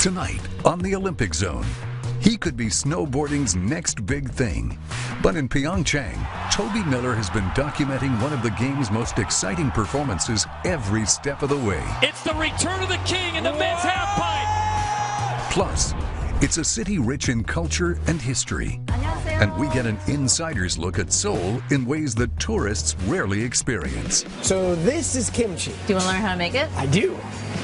Tonight on the Olympic Zone, he could be snowboarding's next big thing. But in Pyeongchang, Toby Miller has been documenting one of the game's most exciting performances every step of the way. It's the return of the king in the men's halfpipe. Plus, it's a city rich in culture and history. And we get an insider's look at Seoul in ways that tourists rarely experience. So this is kimchi. Do you want to learn how to make it? I do.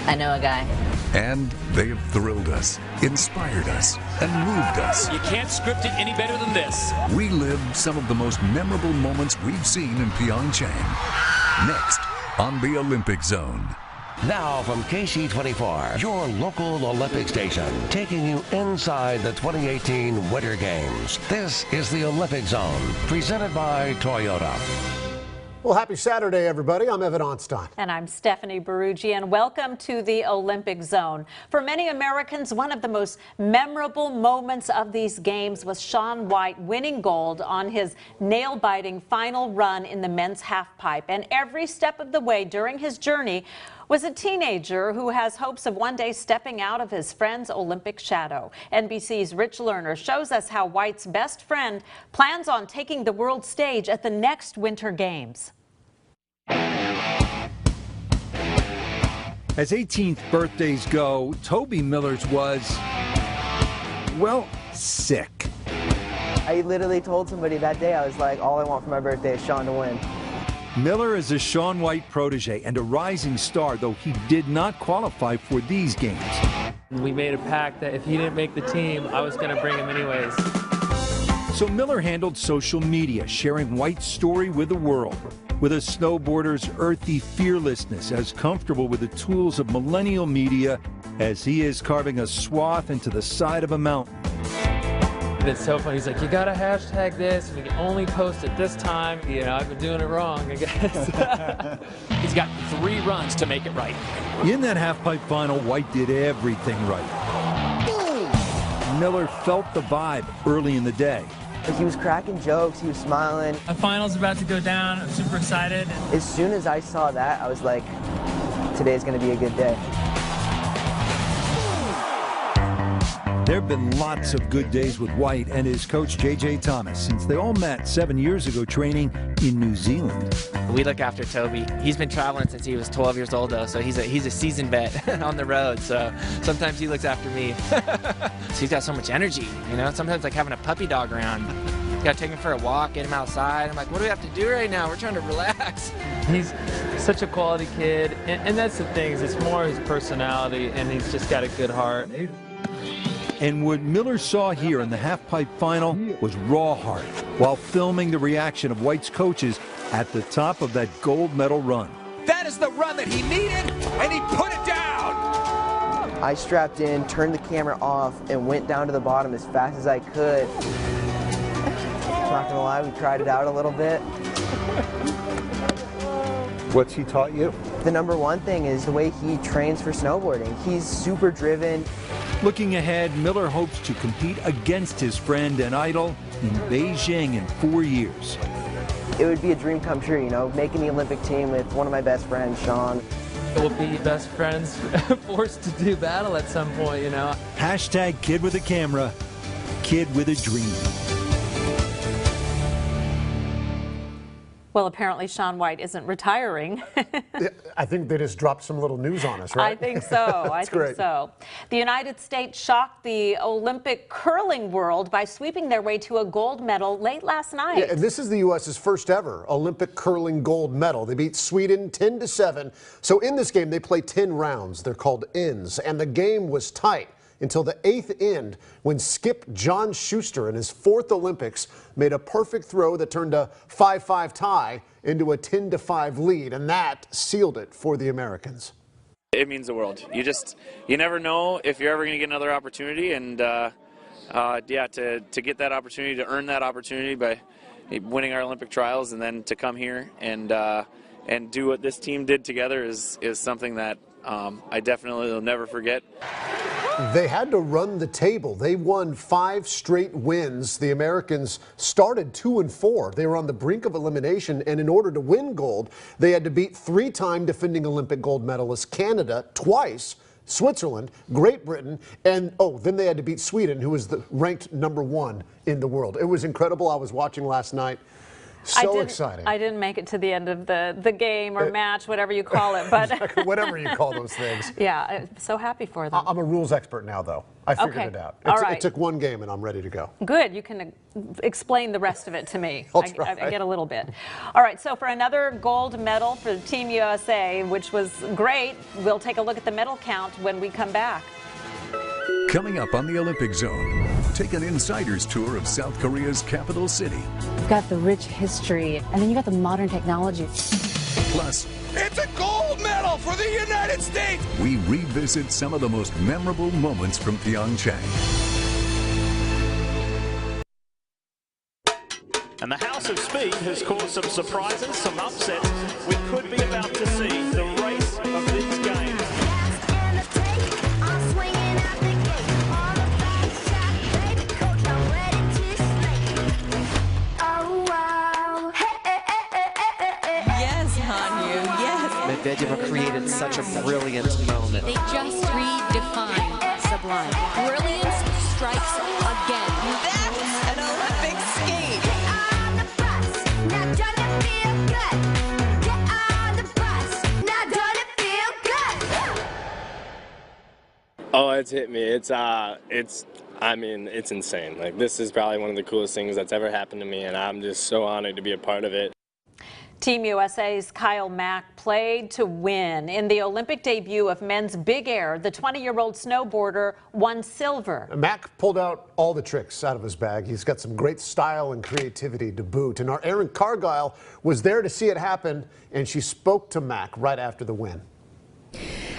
I know a guy. And they have thrilled us, inspired us, and moved us. You can't script it any better than this. We lived some of the most memorable moments we've seen in Pyeongchang. Next on the Olympic Zone. Now from KSEE24, your local Olympic station, taking you inside the 2018 Winter Games. This is the Olympic Zone, presented by Toyota. Well, happy Saturday, everybody. I'm Evan Onstein. And I'm Stephanie Barugi, and welcome to the Olympic Zone. For many Americans, one of the most memorable moments of these games was Shaun White winning gold on his nail-biting final run in the men's halfpipe. And every step of the way during his journey was a teenager who has hopes of one day stepping out of his friend's Olympic shadow. NBC's Rich Lerner shows us how White's best friend plans on taking the world stage at the next Winter Games. As 18th birthdays go, Toby Miller's was, well, sick. I literally told somebody that day, I was like, all I want for my birthday is Shaun to win. Miller is a Shaun White protege and a rising star, though he did not qualify for these games. We made a pact that if he didn't make the team, I was going to bring him anyways. So Miller handled social media, sharing White's story with the world. With a snowboarder's earthy fearlessness, as comfortable with the tools of millennial media as he is carving a swath into the side of a mountain. It's so funny. He's like, you got to hashtag this, and you can only post at this time. You know, I've been doing it wrong, I guess. He's got 3 runs to make it right. In that halfpipe final, White did everything right. Miller felt the vibe early in the day. He was cracking jokes, he was smiling. The final's about to go down. I'm super excited. As soon as I saw that, I was like, today's going to be a good day. There have been lots of good days with White and his coach, J.J. Thomas, since they all met 7 years ago training in New Zealand. We look after Toby. He's been traveling since he was 12 years old, though, so he's a seasoned vet on the road, so sometimes he looks after me. So he's got so much energy, you know? Sometimes like having a puppy dog around. You gotta take him for a walk, get him outside. I'm like, what do we have to do right now? We're trying to relax. He's such a quality kid, and that's the thing, is it's more his personality, and he's just got a good heart. And what Miller saw here in the halfpipe final was raw heart while filming the reaction of White's coaches at the top of that gold medal run. That is the run that he needed, and he put it down. I strapped in, turned the camera off, and went down to the bottom as fast as I could. I'm not gonna lie, we tried it out a little bit. What's he taught you? The number one thing is the way he trains for snowboarding. He's super driven. Looking ahead, Miller hopes to compete against his friend and idol in Beijing in 4 years. It would be a dream come true, you know, making the Olympic team with one of my best friends, Shaun. We'll be best friends, forced to do battle at some point, you know. Hashtag kid with a camera, kid with a dream. Well, apparently Shaun White isn't retiring. I think they just dropped some little news on us, right? I think so. I think great. so. The United States shocked the Olympic curling world by sweeping their way to a gold medal late last night. Yeah, and this is the U.S.'s first ever Olympic curling gold medal. They beat Sweden 10-7. So in this game, they play 10 rounds. They're called ends, and the game was tight until the 8th end when Skip John Schuster in his 4th Olympics made a perfect throw that turned a 5-5 tie into a 10-5 lead, and that sealed it for the Americans. It means the world. You never know if you're ever going to get another opportunity, and yeah, to get that opportunity, to earn that opportunity by winning our Olympic trials, and then to come here and do what this team did together is something that I definitely will never forget. They had to run the table. They won 5 straight wins. The Americans started 2-4. They were on the brink of elimination, and in order to win gold, they had to beat 3-time defending Olympic gold medalist Canada twice, Switzerland, Great Britain, and then they had to beat Sweden, who was ranked #1 in the world. It was incredible. I was watching last night. So exciting. I didn't make it to the end of the game or match, whatever you call it, but exactly, whatever you call those things. Yeah, I'm so happy for them. I'm a rules expert now, though. I figured it out. It took one game, and I'm ready to go. Good. You can explain the rest of it to me. I'll try. I get a little bit. All right, so for another gold medal for Team USA, which was great, we'll take a look at the medal count when we come back. Coming up on the Olympic Zone, take an insider's tour of South Korea's capital city. You've got the rich history, and then you got the modern technology. Plus, it's a gold medal for the United States! We revisit some of the most memorable moments from Pyeongchang. And the House of Speed has caused some surprises, some upsets. We could be about to see the race of these games. Medvedev created such a brilliant moment. They just redefined sublime. Brilliance strikes again. That's an Olympic skate. Get on the bus, now doesn't it feel good? Get on the bus, now doesn't it feel good? Oh, it's hit me. I mean, it's insane. Like, this is probably one of the coolest things that's ever happened to me, and I'm just so honored to be a part of it. Team USA's Kyle Mack played to win. In the Olympic debut of men's big air, the 20-year-old snowboarder won silver. Mack pulled out all the tricks out of his bag. He's got some great style and creativity to boot. And our Erin Cargyle was there to see it happen, and she spoke to Mack right after the win.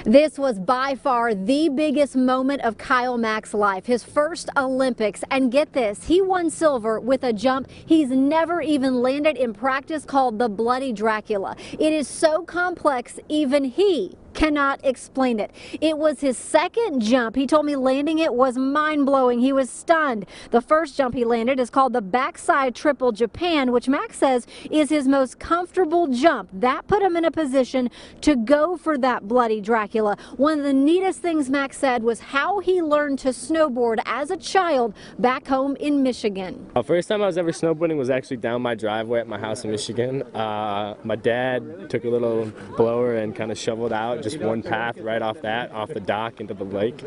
This was by far the biggest moment of Kyle Mack's life, his first Olympics. And get this, he won silver with a jump he's never even landed in practice called the Bloody Dracula. It is so complex, even he cannot explain it. It was his second jump. He told me landing it was mind-blowing. He was stunned. The first jump he landed is called the backside triple Japan, which Mack says is his most comfortable jump. That put him in a position to go for that Bloody Dracula. One of the neatest things Mack said was how he learned to snowboard as a child back home in Michigan. The first time I was ever snowboarding was actually down my driveway at my house in Michigan. My dad took a little blower and kind of shoveled out just one path right off the dock into the lake.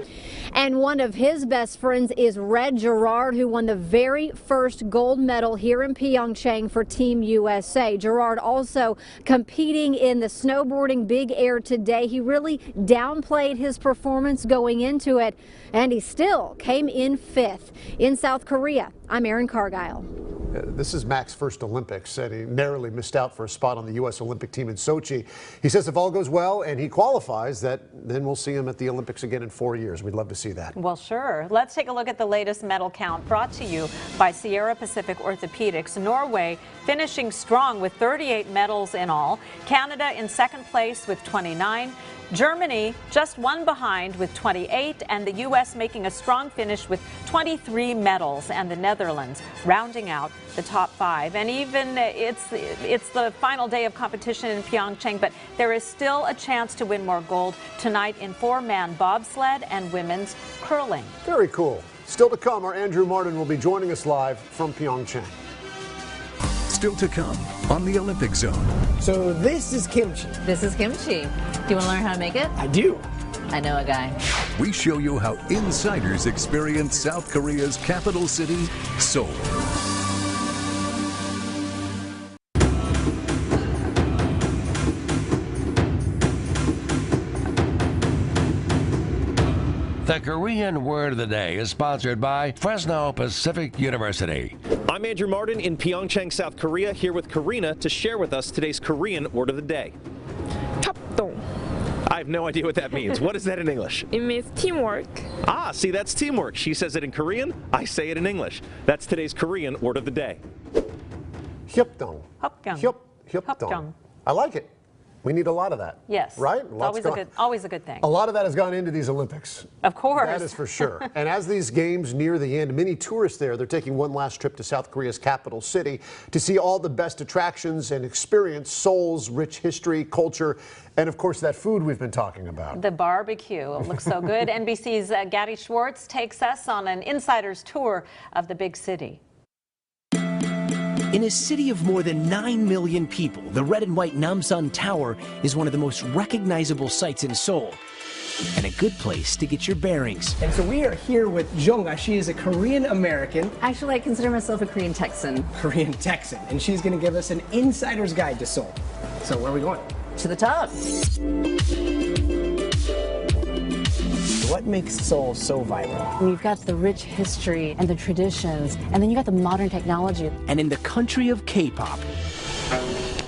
And one of his best friends is Red Gerard, who won the very first gold medal here in Pyeongchang for Team USA. Gerard also competing in the snowboarding big air today. He really downplayed his performance going into it, and he still came in 5th. In South Korea, I'm Erin Cargyle. This is Mack's first Olympics, and he narrowly missed out for a spot on the U.S. Olympic team in Sochi. He says if all goes well and he qualifies, then we'll see him at the Olympics again in 4 years. We'd love to see that. Well, sure. Let's take a look at the latest medal count brought to you by Sierra Pacific Orthopedics. Norway finishing strong with 38 medals in all. Canada in second place with 29. Germany just one behind with 28, and the U.S. making a strong finish with 23 medals, and the Netherlands rounding out the top 5. And even it's the final day of competition in Pyeongchang, but there is still a chance to win more gold tonight in 4-man bobsled and women's curling. Very cool. Still to come, our Andrew Martin will be joining us live from Pyeongchang. Still to come on the Olympic Zone. So this is kimchi. This is kimchi. Do you want to learn how to make it? I do. I know a guy. We show you how insiders experience South Korea's capital city, Seoul. The Korean Word of the Day is sponsored by Fresno Pacific University. I'm Andrew Martin in Pyeongchang, South Korea, here with Karina to share with us today's Korean Word of the Day. 합동. I have no idea what that means. What is that in English? It means teamwork. Ah, see, that's teamwork. She says it in Korean, I say it in English. That's today's Korean Word of the Day. Hyupdong. Hyupdong. Hyupdong. I like it. We need a lot of that. Yes. Right? It's always a good thing. A lot of that has gone into these Olympics. Of course. That is for sure. And as these games near the end, many tourists there, they're taking one last trip to South Korea's capital city to see all the best attractions and experience Seoul's rich history, culture, and of course that food we've been talking about. The barbecue. It looks so good. NBC's Gadi Schwartz takes us on an insider's tour of the big city. In a city of more than 9 million people, the red and white Namsan Tower is one of the most recognizable sights in Seoul, and a good place to get your bearings. And so we are here with Jonga. She is a Korean American. Actually, I consider myself a Korean Texan. Korean Texan. And she's going to give us an insider's guide to Seoul. So where are we going? To the top. What makes Seoul so vibrant? You've got the rich history and the traditions, and then you got the modern technology. And in the country of K-pop,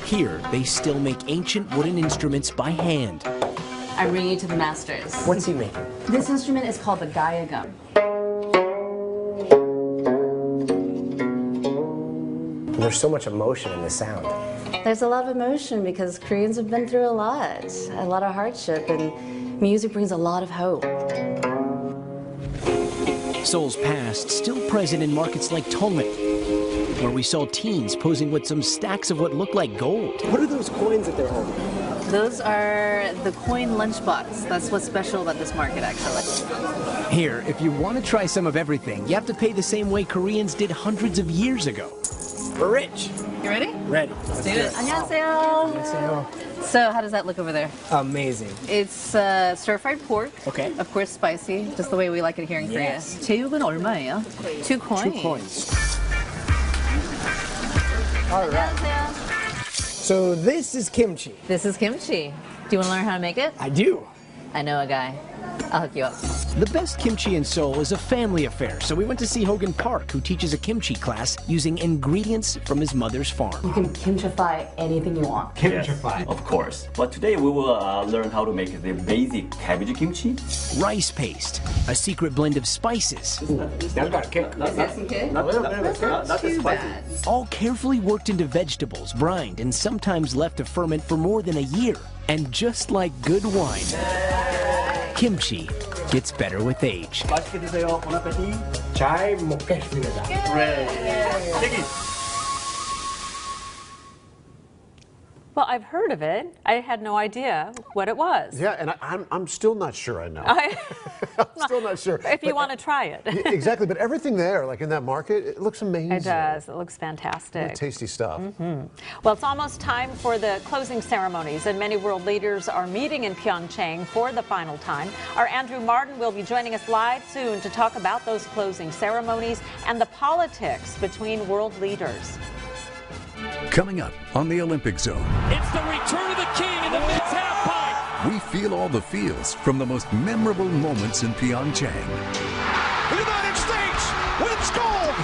here they still make ancient wooden instruments by hand. I'm bringing you to the masters. What's he making? This instrument is called the gayagum. There's so much emotion in the sound. There's a lot of emotion because Koreans have been through a lot of hardship, and music brings a lot of hope. Seoul's past still present in markets like Tongmit, where we saw teens posing with some stacks of what looked like gold. What are those coins that they're holding? Those are the coin lunchbox. That's what's special about this market, actually. Here, if you want to try some of everything, you have to pay the same way Koreans did hundreds of years ago. We're rich. You ready? Ready. Let's do it. 안녕하세요. So how does that look over there? Amazing. It's stir-fried pork. Okay. Of course, spicy, just the way we like it here in Korea. Yes. 제육은 얼마예요? 2 coins. 2 coins. All right. So this is kimchi. This is kimchi. Do you want to learn how to make it? I do. I know a guy. I'll hook you up. The best kimchi in Seoul is a family affair, so we went to see Hogan Park, who teaches a kimchi class using ingredients from his mother's farm. You can kimchify anything you want. Kimchify. Of course. But today we will learn how to make the basic cabbage kimchi. Rice paste, a secret blend of spices. That's got a kick. Not too bad. All carefully worked into vegetables, brined, and sometimes left to ferment for more than a year. And just like good wine, kimchi gets better with age. 맛있게 드세요. Bon appétit. 잘 먹겠습니다. Take it. Well, I've heard of it. I had no idea what it was. Yeah, and I'm still not sure I know. I'm still not sure. If you want to try it. Exactly, but everything there, like in that market, it looks amazing. It does. It looks fantastic. What tasty stuff. Well, it's almost time for the closing ceremonies, and many world leaders are meeting in Pyeongchang for the final time. Our Andrew Martin will be joining us live soon to talk about those closing ceremonies and the politics between world leaders. Coming up on the Olympic Zone, It's the return of the king in the men's half pipe. we feel all the feels from the most memorable moments in Pyeongchang. The United States wins gold.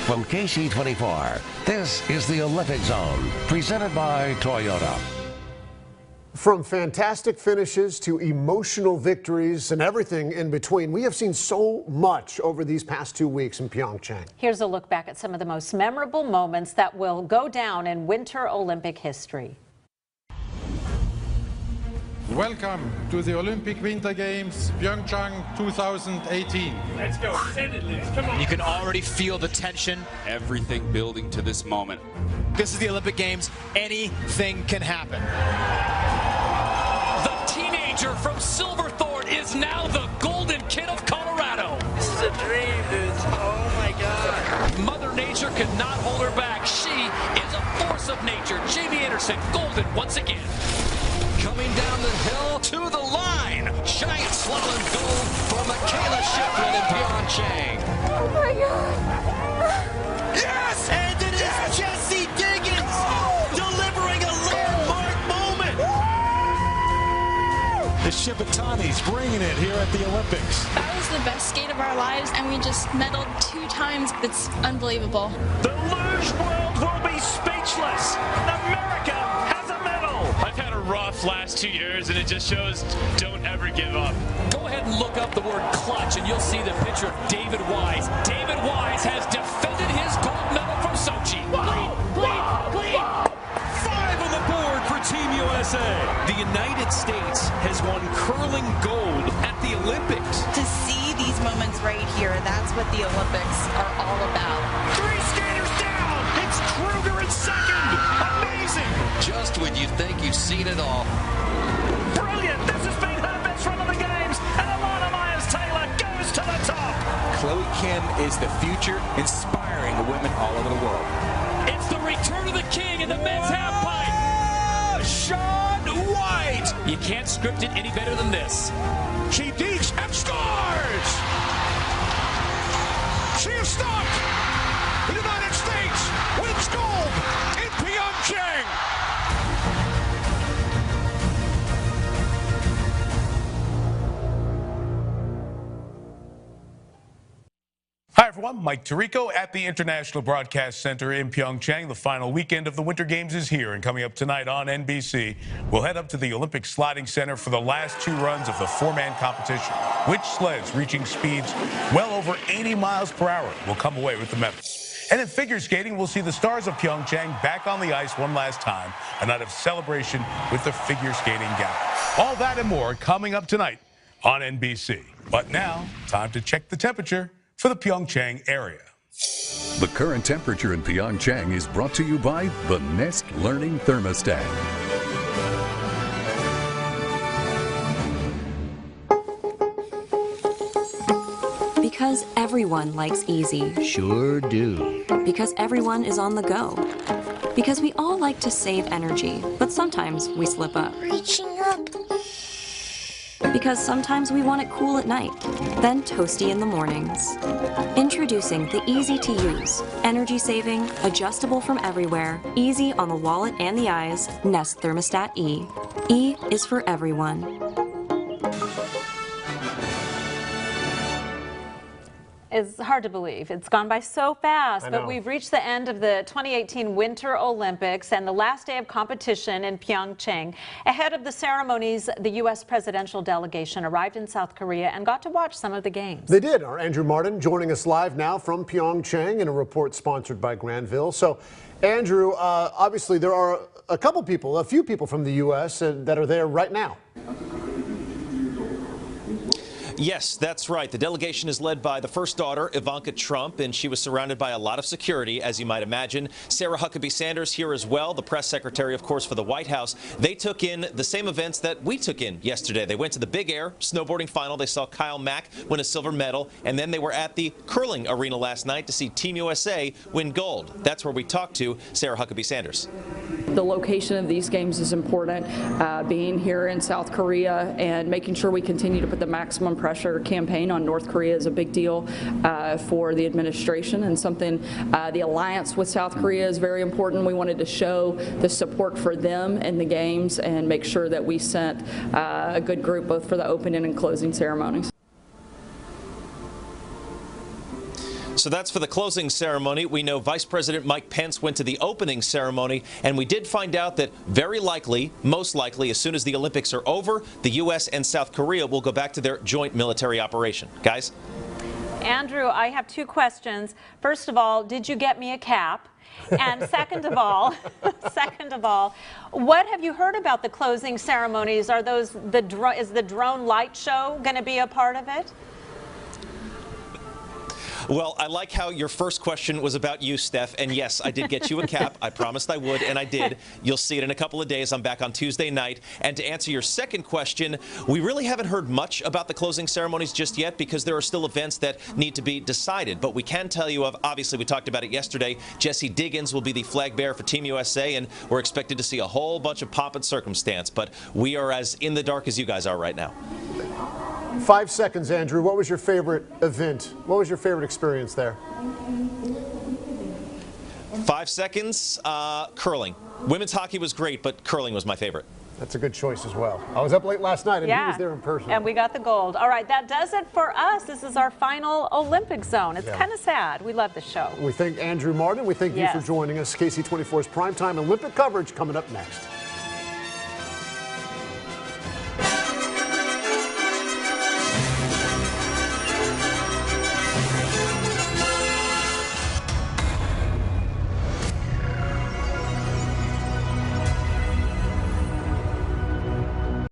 From KSEE24, this is the Olympic Zone, presented by Toyota. From fantastic finishes to emotional victories and everything in between, we have seen so much over these past 2 weeks in Pyeongchang. Here's a look back at some of the most memorable moments that will go down in Winter Olympic history. Welcome to the Olympic Winter Games, Pyeongchang 2018. Let's go. Send it, Liz. Come on. You can already feel the tension. Everything building to this moment. This is the Olympic Games. Anything can happen. The teenager from Silverthorne is now the golden kid of Colorado. This is a dream, dude. Oh my God. Mother Nature could not hold her back. She is a force of nature. Jamie Anderson, golden once again. Coming down the hill to the line. Giant slalom gold for Michaela Shipman in Pyeongchang. Oh my God. Yes! And it is Jesse Diggins delivering a landmark moment. The Shibatanis bringing it here at the Olympics. That was the best skate of our lives, and we just medaled 2 times. It's unbelievable. The luge world will be speechless. America has a medal. I've had a rough last 2 years, and it just shows don't ever give up. Go ahead and look up the word clutch, and you'll see the picture of David Wise. David Wise has defended his gold medal from Sochi. Bleed. USA. The United States has won curling gold at the Olympics. To see these moments right here, that's what the Olympics are all about. 3 skaters down. It's Kruger in second. Amazing. Just when you think you've seen it all. Brilliant. This has been her best run of the games. And Alana Myers-Taylor goes to the top. Chloe Kim is the future, inspiring women all over the world. It's the return of the king in the men's half pipe. Shaun White! You can't script it any better than this. She dekes and scores! She is stopped! The United States wins gold in Pyeongchang! Hi everyone, Mike Tirico at the International Broadcast Center in Pyeongchang. The final weekend of the Winter Games is here, and coming up tonight on NBC, we'll head up to the Olympic Sliding Center for the last 2 runs of the 4-man competition. Which sleds reaching speeds well over 80 miles per hour will come away with the medals? And in figure skating, we'll see the stars of Pyeongchang back on the ice one last time, a night of celebration with the figure skating gala. All that and more coming up tonight on NBC. But now, time to check the temperature for the Pyeongchang area. The current temperature in Pyeongchang is brought to you by the Nest Learning Thermostat. Because everyone likes easy. Sure do. Because everyone is on the go. Because we all like to save energy, but sometimes we slip up. Reaching up. Because sometimes we want it cool at night, then toasty in the mornings. Introducing the easy-to-use, energy-saving, adjustable from everywhere, easy on the wallet and the eyes, Nest Thermostat E. E is for everyone. It's hard to believe. It's gone by so fast, but we've reached the end of the 2018 Winter Olympics and the last day of competition in Pyeongchang. Ahead of the ceremonies, the U.S. presidential delegation arrived in South Korea and got to watch some of the games. They did. Our Andrew Martin joining us live now from Pyeongchang in a report sponsored by Granville. So, Andrew, obviously there are a few people from the U.S. that are there right now. Yes, that's right. The delegation is led by the first daughter, Ivanka Trump, and she was surrounded by a lot of security, as you might imagine. Sarah Huckabee Sanders here as well, the press secretary, of course, for the White House. They took in the same events that we took in yesterday. They went to the Big Air snowboarding final. They saw Kyle Mack win a silver medal, and then they were at the curling arena last night to see Team USA win gold. That's where we talked to Sarah Huckabee Sanders. The location of these games is important, being here in South Korea and making sure we continue to put the maximum pressure campaign on North Korea is a big deal for the administration and something the alliance with South Korea is very important. We wanted to show the support for them in the games and make sure that we sent a good group both for the opening and closing ceremonies. So that's for the closing ceremony. We know Vice President Mike Pence went to the opening ceremony, and we did find out that very likely, most likely, as soon as the Olympics are over, the U.S. and South Korea will go back to their joint military operation. Guys? Andrew, I have 2 questions. First of all, did you get me a cap? And second of all, what have you heard about the closing ceremonies? Are those is the drone light show going to be a part of it? Well, I like how your first question was about you, Steph. And yes, I did get you a cap. I promised I would, and I did. You'll see it in a couple of days. I'm back on Tuesday night. And to answer your second question, we really haven't heard much about the closing ceremonies just yet because there are still events that need to be decided. But we can tell you, obviously, we talked about it yesterday, Jessie Diggins will be the flag bearer for Team USA, and we're expected to see a whole bunch of pomp and circumstance. But we are as in the dark as you guys are right now. 5 seconds, Andrew. What was your favorite event? What was your favorite experience there? 5 seconds. Curling. Women's hockey was great, but curling was my favorite. That's a good choice as well. I was up late last night, and he was there in person. And we got the gold. All right, that does it for us. This is our final Olympic zone. It's kind of sad. We love the show. We thank Andrew Martin. We thank you for joining us. KSEE24's primetime Olympic coverage coming up next.